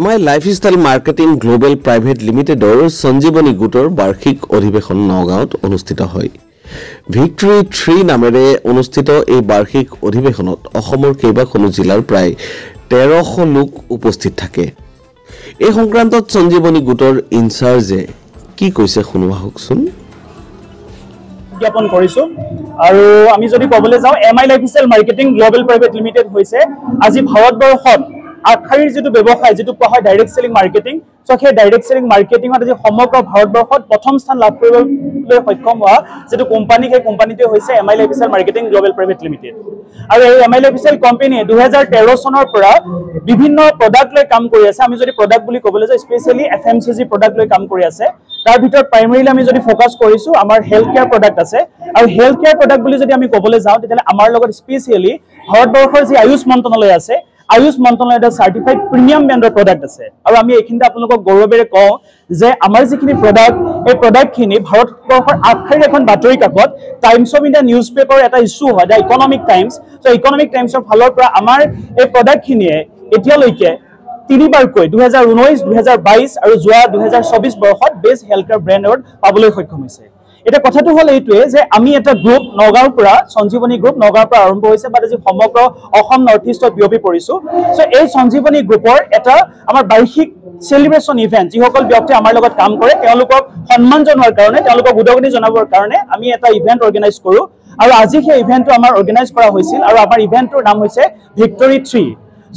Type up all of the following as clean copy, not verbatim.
MI lifestyle marketing global private লিমিটেডৰ সঞ্জীৱনী গোটৰ বাৰ্ষিক অধিৱেশন নগাঁৱত অনুষ্ঠিত হয়। ভিক্টৰী 3 নামেৰে অনুষ্ঠিত এই বাৰ্ষিক অধিৱেশনত অসমৰ কেইবাখনো জিলাৰ প্ৰায় 1300 লোক উপস্থিত থাকে। এই সংক্ৰান্তত সঞ্জীৱনী গোটৰ ইনচাৰ্জে কি কৈছে শুনো আহকচোন। জ্ঞাপন কৰিছো আৰু আমি যদি ক'বলৈ যাওঁ MI lifestyle marketing global private limited হৈছে আজি ভাৰতবৰ্ষত আগশাৰীৰ যেটো ব্যৱসায় যেটো কোৱা হয় ডাইৰেক্ট সেলিং মাৰ্কেটিং সেই ডাইৰেক্ট সেলিং মাৰ্কেটিঙত আজি সমগ্ৰ ভাৰতবৰ্ষত প্ৰথম স্থান লাভ কৰিবলৈ সক্ষম হোৱা যেটো কোম্পানী সেই কোম্পানীটো হৈছে MI lifestyle marketing global private limited আৰু এই MI লাইফষ্টাইল কোম্পানীয়ে 2013 চনৰ পৰা বিভিন্ন প্ৰডাক্ট লৈ কাম কৰি আছে। আমি যদি প্ৰডাক্ট বুলি ক'বলৈ যাওঁ স্পেশালি FMCG প্ৰডাক্ট লৈ কাম কৰি আছে। তাৰ ভিতৰত প্ৰাইমাৰীলি আমি যদি ফোকাস কৰিছো আমাৰ হেলথ কেয়াৰ প্ৰডাক্ট আছে আৰু হেলথ কেয়াৰ প্ৰডাক্ট বুলি যদি আমি ক'বলৈ যাওঁ তেতিয়ালে আমাৰ লগত স্পেশালি ভাৰতবৰ্ষৰ যি আয়ুষ মন্ত্ৰালয় আছে আয়ুষ মন্ত্ৰালয়ৰ সাৰ্টিফাইড প্ৰিমিয়াম ব্ৰেণ্ডৰ প্ৰডাক্ট আছে আৰু আমি এইখিনিতে আপোনালোকক গৌৰৱেৰে কওঁ যে আমাৰ যিখিনি প্ৰডাক্ট এই প্ৰডাক্টখিনি ভাৰতবৰ্ষৰ আগশাৰীৰ এখন বাতৰি কাকত times of India news paper এটা ইস্যু হয় দা ইকনমিক টাইমছ ইকনমিক টাইমছৰ ফালৰ পৰা আমাৰ এই প্ৰডাক্টখিনিয়ে এতিয়ালৈকে তিনিবাৰকৈ 2019 2022 আৰু যোৱা 2024 বৰ্ষত best health care brand award পাবলৈ সক্ষম হৈছে। এটা কথাটো হল এইটোৱে যে আমি এটা গ্ৰুপ নগাঁৱৰ পৰা সঞ্জীৱনী গ্ৰুপ নগাঁৱৰ পৰা আৰম্ভ হৈছে বাট আজি সমগ্ৰ অসম নৰ্থ ইষ্টত বিয়পি পৰিছো। এই সঞ্জীৱনী গ্ৰুপৰ এটা আমাৰ বাৰ্ষিক সেলিব্ৰেশন ইভেন্ট যিসকল ব্যক্তি আমাৰ লগত কাম কৰে তেওঁলোকক সন্মান জনোৱাৰ কাৰণে তেওঁলোকক উদগনি জনাবৰ কাৰণে আমি এটা ইভেন্ট অৰ্গেনাইজ কৰো আৰু আজি সেই ইভেন্টটো আমাৰ অৰ্গেনাইজ কৰা হৈছিল আৰু আমাৰ ইভেন্টটোৰ নাম হৈছে ভিক্টৰী 3।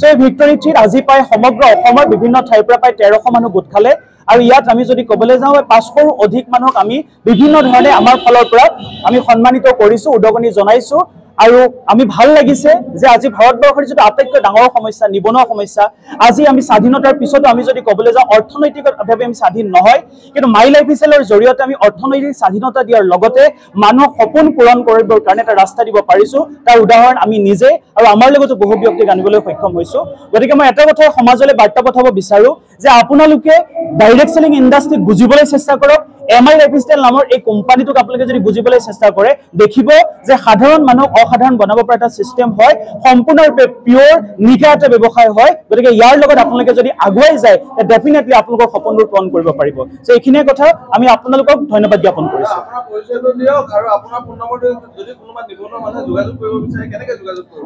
এই ভিক্টৰী 3 আজি পাই সমগ্ৰ অসমৰ বিভিন্ন ঠাইৰ পৰা প্ৰায় 1300 মানুহ গোট খালে আৰু ইয়াত আমি যদি ক'বলৈ যাওঁ 500ৰো অধিক মানুহক আমি বিভিন্ন ধৰণে আমাৰ ফালৰ পৰা আমি সন্মানিত কৰিছো উদগনি জনাইছো আৰু আমি ভাল লাগিছে যে আজি ভাৰতবৰ্ষৰ যেটো আটাইতকৈ ডাঙৰ সমস্যা নিবনুৱা সমস্যা আজি আমি স্বাধীনতাৰ পিছতো আমি যদি ক'বলৈ যাওঁ অৰ্থনৈতিকভাৱে আমি স্বাধীন নহয় কিন্তু মাই লাইফষ্টাইলৰ জৰিয়তে আমি অৰ্থনৈতিক স্বাধীনতা দিয়াৰ লগতে মানুহৰ সপোন পূৰণ কৰিবৰ কাৰণে এটা ৰাস্তা দিব পাৰিছো। তাৰ উদাহৰণ আমি নিজে আৰু আমাৰ লগতো বহু ব্যক্তিক আনিবলৈ সক্ষম হৈছো। গতিকে মই এটা কথা সমাজলৈ বাৰ্তা পঠাব বিচাৰো যে আপোনালোকে ডাইৰেক্ট সেলিং ইণ্ডাষ্ট্ৰীক বুজিবলৈ চেষ্টা কৰক। MI লাইফষ্টাইল নামৰ এই কোম্পানীটোক আপোনালোকে যদি বুজিবলৈ চেষ্টা কৰে দেখিব যে সাধাৰণ মানুহক অসাধাৰণ বনাব পৰা এটা সিস্টেম হয় সম্পূৰ্ণৰূপে পিওৰ নিকা এটা ব্যৱসায় হয়। গতিকে ইয়াৰ লগত আপোনালোকে যদি আগুৱাই যায় ডেফিনেটলি আপোনালোকৰ সপোনবোৰ পূৰণ কৰিব পাৰিব। এইখিনিয়ে কথা আমি আপোনালোকক ধন্যবাদ জ্ঞাপন কৰিছো।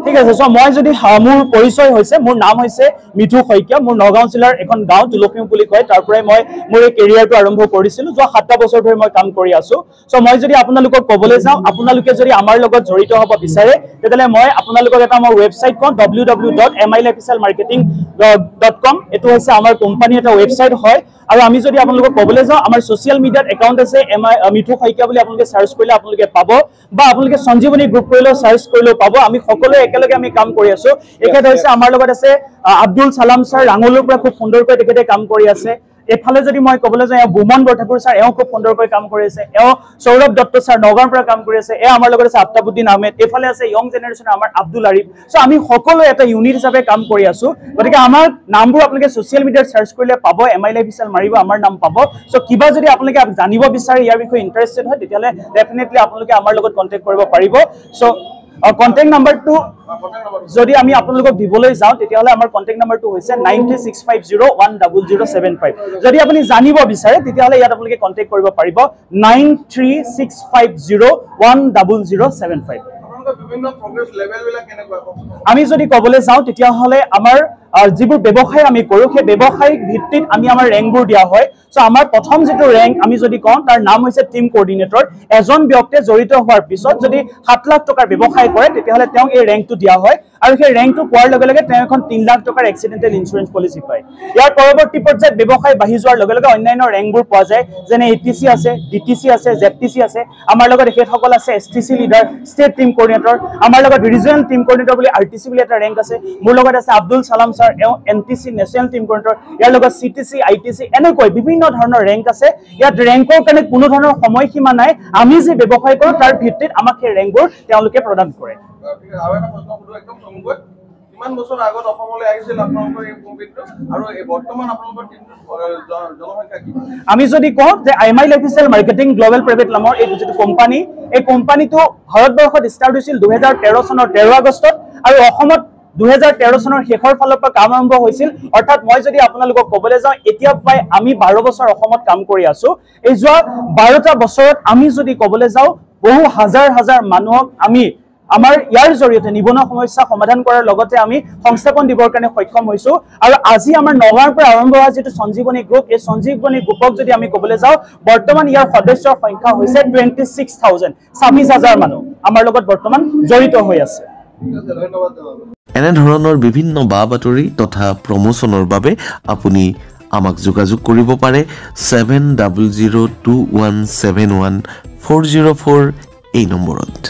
ঠিক আছে মই যদি মোৰ পৰিচয় হৈছে মোৰ নাম হৈছে মিঠু শইকীয়া মোৰ নগাঁও জিলাৰ এখন গাঁও তুলসী বুলি কয় তাৰ পৰাই মই মোৰ এই কেৰিয়াৰটো আৰম্ভ কৰিছিলো যোৱা 7 বছৰ ধৰি মই কাম কৰি আছো। মই যদি আপোনালোকক ক'বলৈ যাওঁ আপোনালোকে যদি আমাৰ লগত জড়িত হ'ব বিচাৰে তেতিয়ালে মই আপোনালোকক এটা মোৰ ৱেবছাইট কম www.milifestylmarketing.com এটো হৈছে আমাৰ কোম্পানী এটা ৱেবছাইট হয় আৰু আমি যদি আপোনালোকক ক'বলৈ যাওঁ আমাৰ সোশ্যাল মিডিয়াত একাউণ্ট আছে মিঠু শইকীয়া বুলি আপোনালোকে সাৰ্চ কৰিলে আপোনালোকে পাব বা আপোনালোকে সঞ্জীৱনী গ্ৰুপ কৰিলে সাৰ্চ কৰিলেও পাব। আমি সকলোৱে একেলগে আমি কাম কৰি আছো। এখেত হৈছে আমাৰ লগত আছে আব্দুল সালাম স্যাৰ ৰাঙলৰ পৰা খুব সুন্দৰকৈ তেখেতে কাম কৰি আছে। এফালে যদি মই ক'বলৈ যাওঁ বুমন বৰঠাকুৰ স্যাৰ খুব সুন্দৰকৈ কাম কৰি আছে। সৌৰভ দত্ত স্যাৰ নগাঁৱৰ পৰা কাম কৰি আছে। আমাৰ লগত আছে আফতাবুদ্দিন আহমেদ। এফালে আছে ইয়ং জেনেৰেশ্যন আমাৰ আব্দুল আৰিফ। আমি সকলোৱে এটা ইউনিট হিচাপে কাম কৰি আছো। গতিকে আমাৰ নামবোৰ আপোনালোকে সোশ্যাল মিডিয়াত সাৰ্চ কৰিলে পাব MI লাইফষ্টাইল মাৰিব আমাৰ নাম পাব। কিবা যদি আপোনালোকে জানিব বিচাৰে ইয়াৰ বিষয়ে ইন্টাৰেষ্টেড হয় তেতিয়ালে ডেফিনেটলি আপোনালোকে আমাৰ লগত কন্টেক্ট কৰিব পাৰিব। কন্টেক্ট নাম্বাৰটো যদি আমি আপোনালোকক দিবলৈ যাওঁ তেতিয়াহলে আমাৰ কন্টেক্ট নাম্বাৰটো হৈছে 9365010075। যদি আপুনি জানিব বিচাৰে তেতিয়াহলে ইয়াত আপোনালোকে কন্টেক্ট কৰিব পাৰিব 9365010075। আমি যদি ক'বলৈ যাওঁ তেতিয়াহলে আমাৰ যিবোৰ ব্যৱসায় আমি কৰো সেই ব্যৱসায়িক ভিত্তিত আমি আমাৰ ৰেংকবোৰ দিয়া হয়। আমাৰ প্ৰথম যেটো ৰেংক আমি যদি কওঁ তাৰ নাম হৈছে টিম কোঅৰ্ডিনেটৰ। এজন ব্যক্তিয়ে জড়িত হোৱাৰ পিছত যদি 7 লাখ টকাৰ ব্যৱসায় কৰে তেতিয়াহলে তেওঁক এই ৰেংকটো দিয়া হয় আৰু সেই ৰেংকটো পোৱাৰ লগে লগে তেওঁ এখন 3 লাখ টকাৰ এক্সিডেন্টেল ইন্সুৰেন্স পলিচি পায়। ইয়াৰ পৰৱৰ্তী পৰ্যায়ত ব্যৱসায় বাঢ়ি যোৱাৰ লগে লগে অন্যান্য ৰেংকবোৰ পোৱা যায় যেনে ATC আছে DTC আছে ZTC আছে। আমাৰ লগত এখেতসকল আছে STC leader state team coordinator. আমাৰ লগত ৰিজিয়নেল টিম কোঅৰ্ডিনেটৰ বুলি RTC বুলি এটা ৰেংক আছে। মোৰ লগত আছে Abdul Salam sir NTC national team coordinator. ইয়াৰ লগত CTC ITC এনেকৈ বিভিন্ন ধৰণৰ ৰেংক আছে। ইয়াত ৰেংকৰ কাৰণে কোনো ধৰণৰ সময়সীমা নাই। আমি যে ব্যৱসায় কৰো তাৰ ভিত্তিত আমাক সেই ৰেংকবোৰ তেওঁলোকে প্ৰদান কৰে। কিমান বছৰ আগত অসমলৈ আহিছিল আপোনালোকৰ এই কোম্পানীটো আৰু বৰ্তমান আপোনালোকৰ জনসংখ্যা কি? আমি যদি কওঁ যে MI lifestyle marketing global private নামৰ এই যেটো কোম্পানী এই কোম্পানীটো ভাৰতবৰ্ষত ষ্টাৰ্ট হৈছিল 2013 চনৰ 13 আগষ্টত আৰু অসমত 2013 চনৰ শেষৰ ফালৰ পৰা কাম আৰম্ভ হৈছিল অৰ্থাৎ মই যদি আপোনালোকক ক'বলৈ যাওঁ এতিয়া প্ৰায় আমি 12 বছৰ অসমত কাম কৰি আছো এই যোৱা 12টা বছৰত আমি যদি ক'বলৈ যাওঁ বহু হাজাৰ হাজাৰ মানুহক আমি আমাৰ ইয়াৰ জৰিয়তে নিবনুৱা সমস্যা সমাধান কৰাৰ লগতে আমি সংস্থাপন দিবৰ কাৰণে সক্ষম হৈছো আৰু আজি আমাৰ নগাঁৱৰ পৰা আৰম্ভ হোৱা যেটো সঞ্জীৱনী গ্ৰুপ এই সঞ্জীৱনী গ্ৰুপক যদি আমি ক'বলৈ যাওঁ বৰ্তমান ইয়াৰ সদস্যৰ সংখ্যা হৈছে 26000 26000 মানুহ আমাৰ লগত বৰ্তমান জড়িত হৈ আছে এনে ধৰণৰ বিভিন্ন বাতৰি তথা প্ৰমোচনৰ বাবে আপুনি আমাক যোগাযোগ কৰিব পাৰে 7002171404 এই নম্বৰত